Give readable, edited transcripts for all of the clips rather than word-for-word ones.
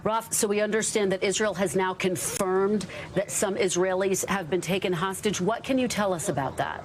Raf, so we understand that Israel has now confirmed that some Israelis have been taken hostage. What can you tell us about that?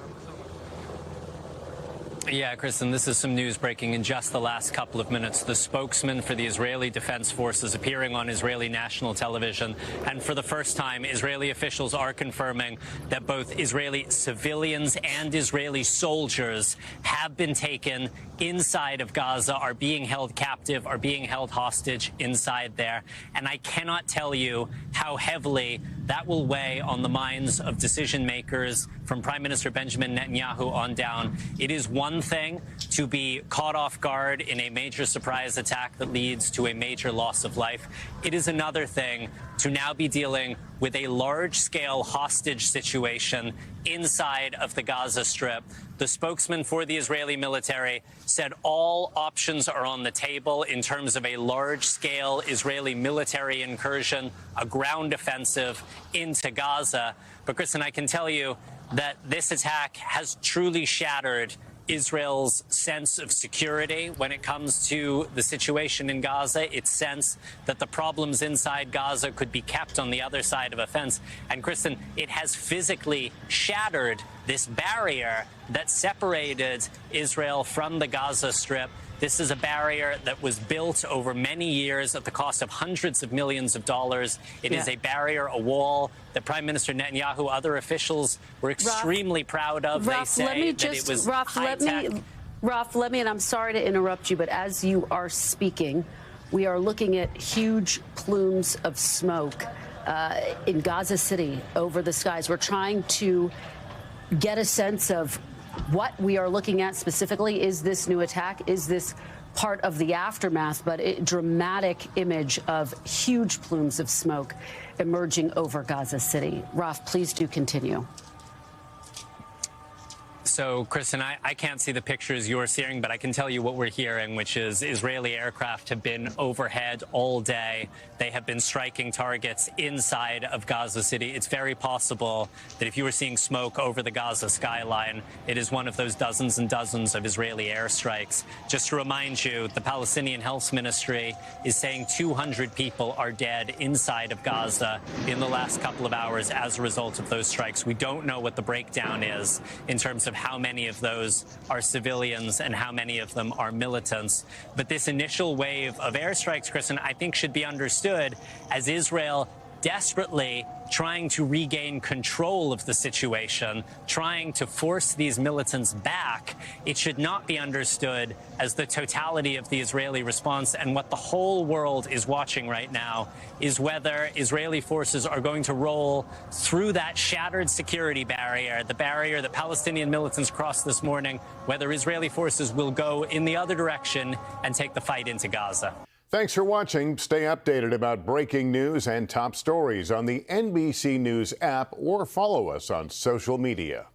Yeah, Kristen, this is some news breaking in just the last couple of minutes. The spokesman for the Israeli Defense Forces appearing on Israeli national television. And for the first time, Israeli officials are confirming that both Israeli civilians and Israeli soldiers have been taken inside of Gaza, are being held captive, are being held hostage inside there. And I cannot tell you how heavily that will weigh on the minds of decision makers from Prime Minister Benjamin Netanyahu on down. It is one thing to be caught off guard in a major surprise attack that leads to a major loss of life. It is another thing to now be dealing with a large-scale hostage situation inside of the Gaza Strip. The spokesman for the Israeli military said all options are on the table in terms of a large-scale Israeli military incursion, a ground offensive into Gaza. But, Kristen, I can tell you that this attack has truly shattered Israel's sense of security when it comes to the situation in Gaza, its sense that the problems inside Gaza could be kept on the other side of a fence. And, Kristen, it has physically shattered this barrier that separated Israel from the Gaza Strip. This is a barrier that was built over many years at the cost of hundreds of millions of dollars. It is a barrier, a wall that Prime Minister Netanyahu, other officials were extremely proud of. Raf, they say that it was high-tech. Raf, let me, and I'm sorry to interrupt you, but as you are speaking, we are looking at huge plumes of smoke in Gaza City over the skies. We're trying to get a sense of what we are looking at specifically. Is this new attack? Is this part of the aftermath? But a dramatic image of huge plumes of smoke emerging over Gaza City. Raf, please do continue. So, Kristen, I can't see the pictures you're seeing, but I can tell you what we're hearing, which is Israeli aircraft have been overhead all day. They have been striking targets inside of Gaza City. It's very possible that if you were seeing smoke over the Gaza skyline, it is one of those dozens and dozens of Israeli airstrikes. Just to remind you, the Palestinian Health Ministry is saying 200 people are dead inside of Gaza in the last couple of hours as a result of those strikes. We don't know what the breakdown is in terms of how many of those are civilians and how many of them are militants. But this initial wave of airstrikes, Kristen, I think should be understood as Israel desperately trying to regain control of the situation, trying to force these militants back. It should not be understood as the totality of the Israeli response. And what the whole world is watching right now is whether Israeli forces are going to roll through that shattered security barrier, the barrier that Palestinian militants crossed this morning, whether Israeli forces will go in the other direction and take the fight into Gaza. Thanks for watching. Stay updated about breaking news and top stories on the NBC News app or follow us on social media.